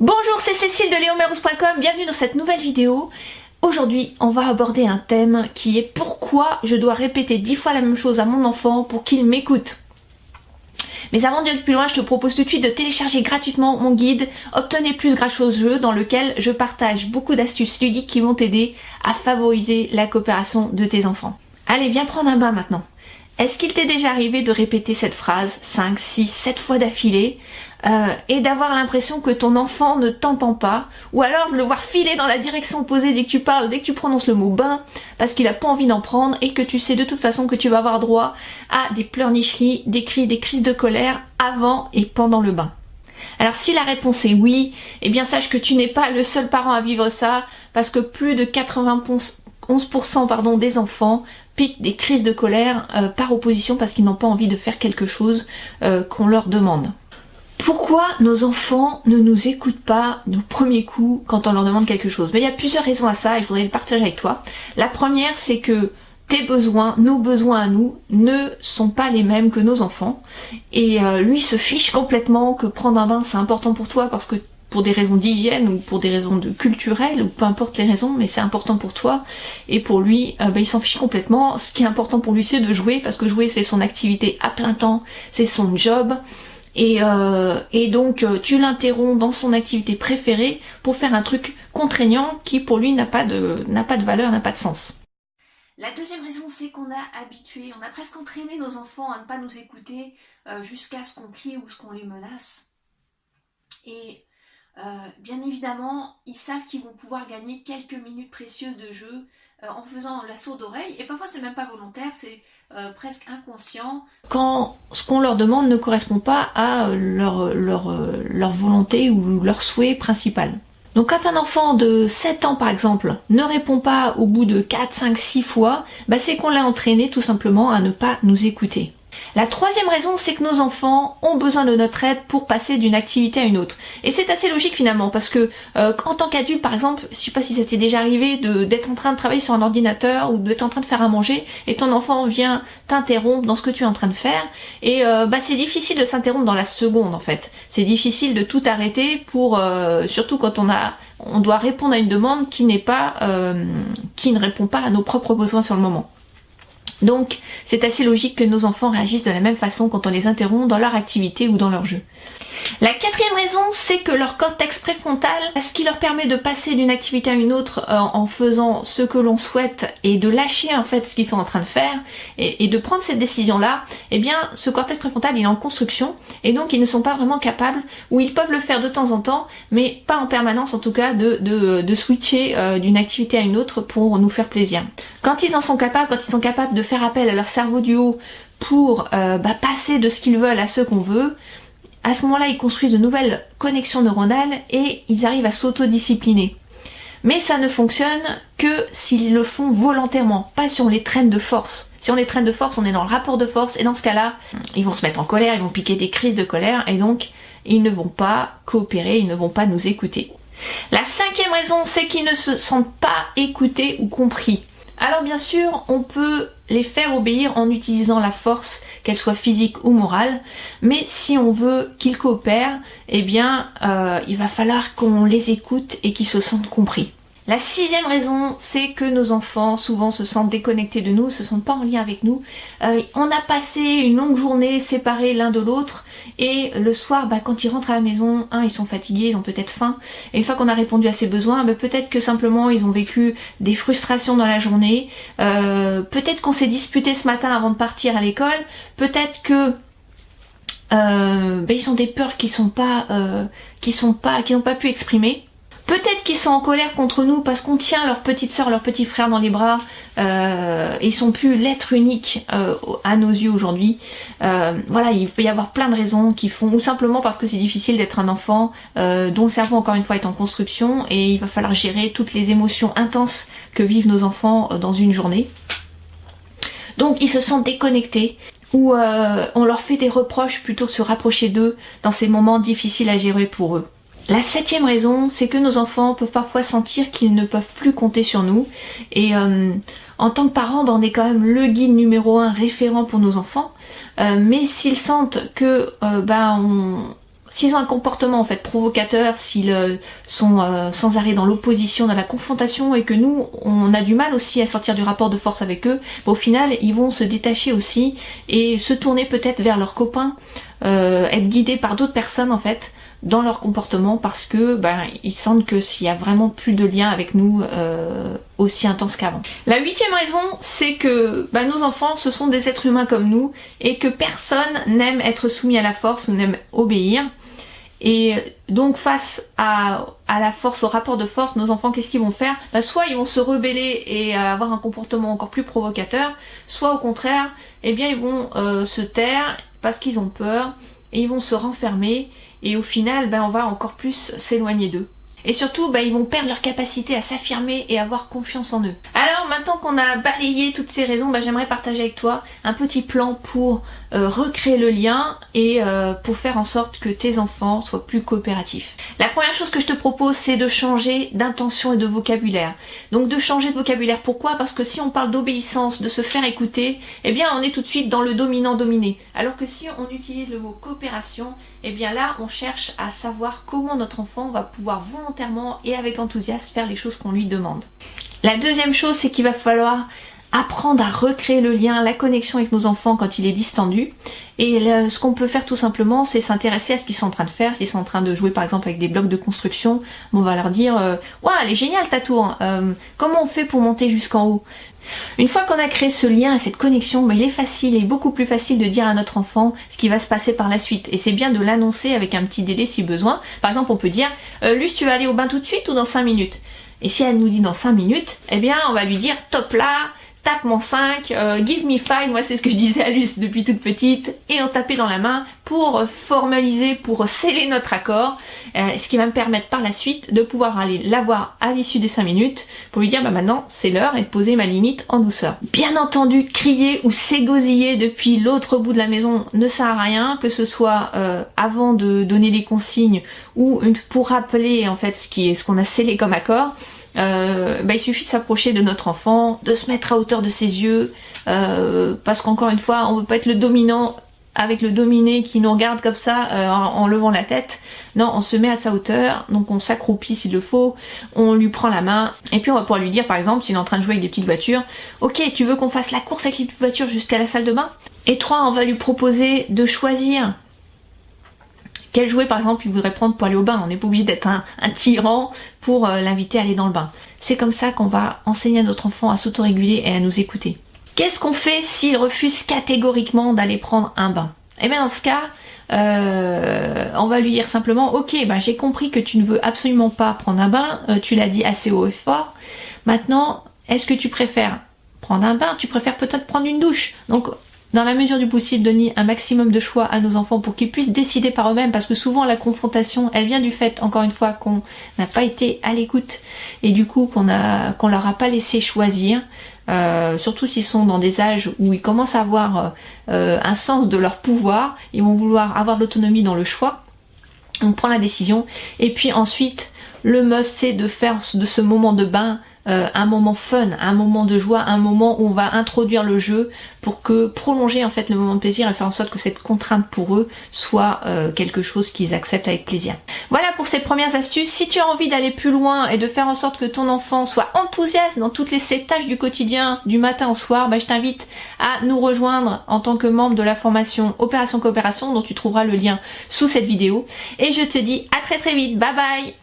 Bonjour, c'est Cécile de leomerose.com, bienvenue dans cette nouvelle vidéo. Aujourd'hui, on va aborder un thème qui est pourquoi je dois répéter 10 fois la même chose à mon enfant pour qu'il m'écoute. Mais avant d'aller plus loin, je te propose tout de suite de télécharger gratuitement mon guide Obtenez plus grâce au jeu, dans lequel je partage beaucoup d'astuces ludiques qui vont t'aider à favoriser la coopération de tes enfants. Allez, viens prendre un bain maintenant. Est-ce qu'il t'est déjà arrivé de répéter cette phrase 5, 6, 7 fois d'affilée et d'avoir l'impression que ton enfant ne t'entend pas, ou alors de le voir filer dans la direction opposée dès que tu parles, dès que tu prononces le mot bain, parce qu'il n'a pas envie d'en prendre et que tu sais de toute façon que tu vas avoir droit à des pleurnicheries, des cris, des crises de colère avant et pendant le bain? Alors si la réponse est oui, eh bien sache que tu n'es pas le seul parent à vivre ça, parce que plus de 91% des enfants piquent des crises de colère par opposition parce qu'ils n'ont pas envie de faire quelque chose qu'on leur demande. Pourquoi nos enfants ne nous écoutent pas du premier coup quand on leur demande quelque chose? Mais il y a plusieurs raisons à ça et je voudrais les partager avec toi. La première, c'est que tes besoins, nos besoins à nous, ne sont pas les mêmes que nos enfants. Et lui se fiche complètement que prendre un bain c'est important pour toi parce que pour des raisons d'hygiène ou pour des raisons culturelles ou peu importe les raisons, mais c'est important pour toi. Et pour lui, il s'en fiche complètement. Ce qui est important pour lui, c'est de jouer parce que jouer c'est son activité à plein temps, c'est son job. Et donc tu l'interromps dans son activité préférée pour faire un truc contraignant qui pour lui n'a pas de valeur, n'a pas de sens. La deuxième raison, c'est qu'on a habitué, on a presque entraîné nos enfants à ne pas nous écouter jusqu'à ce qu'on crie ou ce qu'on les menace. Et bien évidemment, ils savent qu'ils vont pouvoir gagner quelques minutes précieuses de jeu en faisant la sourde oreille, et parfois c'est même pas volontaire, c'est presque inconscient, quand ce qu'on leur demande ne correspond pas à leur volonté ou leur souhait principal. Donc quand un enfant de 7 ans par exemple ne répond pas au bout de 4, 5, 6 fois, c'est qu'on l'a entraîné tout simplement à ne pas nous écouter. La troisième raison, c'est que nos enfants ont besoin de notre aide pour passer d'une activité à une autre. Et c'est assez logique finalement, parce que en tant qu'adulte par exemple, je sais pas si ça t'est déjà arrivé d'être en train de travailler sur un ordinateur ou d'être en train de faire à manger et ton enfant vient t'interrompre dans ce que tu es en train de faire, et c'est difficile de s'interrompre dans la seconde en fait. C'est difficile de tout arrêter pour surtout quand on doit répondre à une demande qui ne répond pas à nos propres besoins sur le moment. Donc c'est assez logique que nos enfants réagissent de la même façon quand on les interrompt dans leur activité ou dans leur jeu. La quatrième raison, c'est que leur cortex préfrontal, ce qui leur permet de passer d'une activité à une autre en faisant ce que l'on souhaite et de lâcher en fait ce qu'ils sont en train de faire et de prendre cette décision-là, eh bien ce cortex préfrontal il est en construction et donc ils ne sont pas vraiment capables, ou ils peuvent le faire de temps en temps, mais pas en permanence en tout cas, de switcher d'une activité à une autre pour nous faire plaisir. Quand ils sont capables de faire appel à leur cerveau du haut pour passer de ce qu'ils veulent à ce qu'on veut, à ce moment-là, ils construisent de nouvelles connexions neuronales et ils arrivent à s'autodiscipliner. Mais ça ne fonctionne que s'ils le font volontairement, pas si on les traîne de force. Si on les traîne de force, on est dans le rapport de force et dans ce cas-là, ils vont se mettre en colère, ils vont piquer des crises de colère et donc ils ne vont pas coopérer, ils ne vont pas nous écouter. La cinquième raison, c'est qu'ils ne se sentent pas écoutés ou compris. Alors bien sûr, on peut les faire obéir en utilisant la force, qu'elle soit physique ou morale, mais si on veut qu'ils coopèrent, eh bien il va falloir qu'on les écoute et qu'ils se sentent compris. La sixième raison, c'est que nos enfants souvent se sentent déconnectés de nous, se sentent pas en lien avec nous. On a passé une longue journée séparés l'un de l'autre et le soir, quand ils rentrent à la maison, ils sont fatigués, ils ont peut-être faim. Et une fois qu'on a répondu à ces besoins, peut-être que simplement ils ont vécu des frustrations dans la journée. Peut-être qu'on s'est disputé ce matin avant de partir à l'école. Peut-être que ils ont des peurs qui n'ont pas pu exprimer. Peut-être qu'ils sont en colère contre nous parce qu'on tient leur petite soeur, leur petit frère dans les bras, et ils sont plus l'être unique à nos yeux aujourd'hui. Il peut y avoir plein de raisons qui font, ou simplement parce que c'est difficile d'être un enfant dont le cerveau encore une fois est en construction et il va falloir gérer toutes les émotions intenses que vivent nos enfants dans une journée. Donc ils se sentent déconnectés, ou on leur fait des reproches plutôt que de se rapprocher d'eux dans ces moments difficiles à gérer pour eux. La septième raison, c'est que nos enfants peuvent parfois sentir qu'ils ne peuvent plus compter sur nous. Et en tant que parents, on est quand même le guide numéro 1 référent pour nos enfants. Mais s'ils sentent que s'ils ont un comportement en fait provocateur, s'ils sont sans arrêt dans l'opposition, dans la confrontation et que nous on a du mal aussi à sortir du rapport de force avec eux, au final ils vont se détacher aussi et se tourner peut-être vers leurs copains, être guidés par d'autres personnes en fait dans leur comportement parce que ils sentent que s'il y a vraiment plus de lien avec nous aussi intense qu'avant. La 8e raison, c'est que nos enfants ce sont des êtres humains comme nous et que personne n'aime être soumis à la force ou n'aime obéir. Et donc face à la force, au rapport de force, nos enfants qu'est-ce qu'ils vont faire? Soit ils vont se rebeller et avoir un comportement encore plus provocateur, soit au contraire, eh bien ils vont se taire parce qu'ils ont peur et ils vont se renfermer et au final on va encore plus s'éloigner d'eux. Et surtout, ils vont perdre leur capacité à s'affirmer et avoir confiance en eux. Alors maintenant qu'on a balayé toutes ces raisons, j'aimerais partager avec toi un petit plan pour recréer le lien et pour faire en sorte que tes enfants soient plus coopératifs. La première chose que je te propose, c'est de changer d'intention et de vocabulaire. Donc de changer de vocabulaire, pourquoi? Parce que si on parle d'obéissance, de se faire écouter, on est tout de suite dans le dominant-dominé. Alors que si on utilise le mot coopération, là on cherche à savoir comment notre enfant va pouvoir volontairement et avec enthousiasme faire les choses qu'on lui demande. La deuxième chose, c'est qu'il va falloir apprendre à recréer le lien, la connexion avec nos enfants quand il est distendu. Et ce qu'on peut faire tout simplement, c'est s'intéresser à ce qu'ils sont en train de faire. S'ils sont en train de jouer par exemple avec des blocs de construction, on va leur dire ouah, elle est géniale ta tour, comment on fait pour monter jusqu'en haut? Une fois qu'on a créé ce lien et cette connexion, il est facile et beaucoup plus facile de dire à notre enfant ce qui va se passer par la suite. Et c'est bien de l'annoncer avec un petit délai si besoin. Par exemple, on peut dire Luce, tu vas aller au bain tout de suite ou dans 5 minutes? Et si elle nous dit dans 5 minutes, on va lui dire top là, tape mon 5, give me 5, moi c'est ce que je disais à Luce depuis toute petite, et on se tapait dans la main pour formaliser, pour sceller notre accord, ce qui va me permettre par la suite de pouvoir aller la voir à l'issue des 5 minutes pour lui dire maintenant c'est l'heure et de poser ma limite en douceur. Bien entendu, crier ou s'égosiller depuis l'autre bout de la maison ne sert à rien, que ce soit avant de donner des consignes ou pour rappeler en fait ce qu'on a scellé comme accord. Il suffit de s'approcher de notre enfant, de se mettre à hauteur de ses yeux, parce qu'encore une fois, on veut pas être le dominant avec le dominé qui nous regarde comme ça en levant la tête. Non, on se met à sa hauteur, donc on s'accroupit s'il le faut, on lui prend la main, et puis on va pouvoir lui dire par exemple, s'il est en train de jouer avec des petites voitures, ok, tu veux qu'on fasse la course avec les petites voitures jusqu'à la salle de bain? Et 3, on va lui proposer de choisir quel jouet par exemple il voudrait prendre pour aller au bain. On n'est pas obligé d'être un tyran pour l'inviter à aller dans le bain. C'est comme ça qu'on va enseigner à notre enfant à s'autoréguler et à nous écouter. Qu'est-ce qu'on fait s'il refuse catégoriquement d'aller prendre un bain? Dans ce cas, on va lui dire simplement ok, j'ai compris que tu ne veux absolument pas prendre un bain, tu l'as dit assez haut et fort. Maintenant, est-ce que tu préfères prendre un bain? Tu préfères peut-être prendre une douche? Donc dans la mesure du possible, donner un maximum de choix à nos enfants pour qu'ils puissent décider par eux-mêmes, parce que souvent la confrontation, elle vient du fait, encore une fois, qu'on n'a pas été à l'écoute et du coup qu'on leur a pas laissé choisir, surtout s'ils sont dans des âges où ils commencent à avoir un sens de leur pouvoir, ils vont vouloir avoir de l'autonomie dans le choix. On prend la décision et puis ensuite, le must c'est de faire de ce moment de bain un moment fun, un moment de joie, un moment où on va introduire le jeu pour que prolonger en fait le moment de plaisir et faire en sorte que cette contrainte pour eux soit quelque chose qu'ils acceptent avec plaisir. Voilà pour ces premières astuces. Si tu as envie d'aller plus loin et de faire en sorte que ton enfant soit enthousiaste dans toutes ces tâches du quotidien, du matin au soir, je t'invite à nous rejoindre en tant que membre de la formation Opération Coopération dont tu trouveras le lien sous cette vidéo. Et je te dis à très très vite. Bye bye.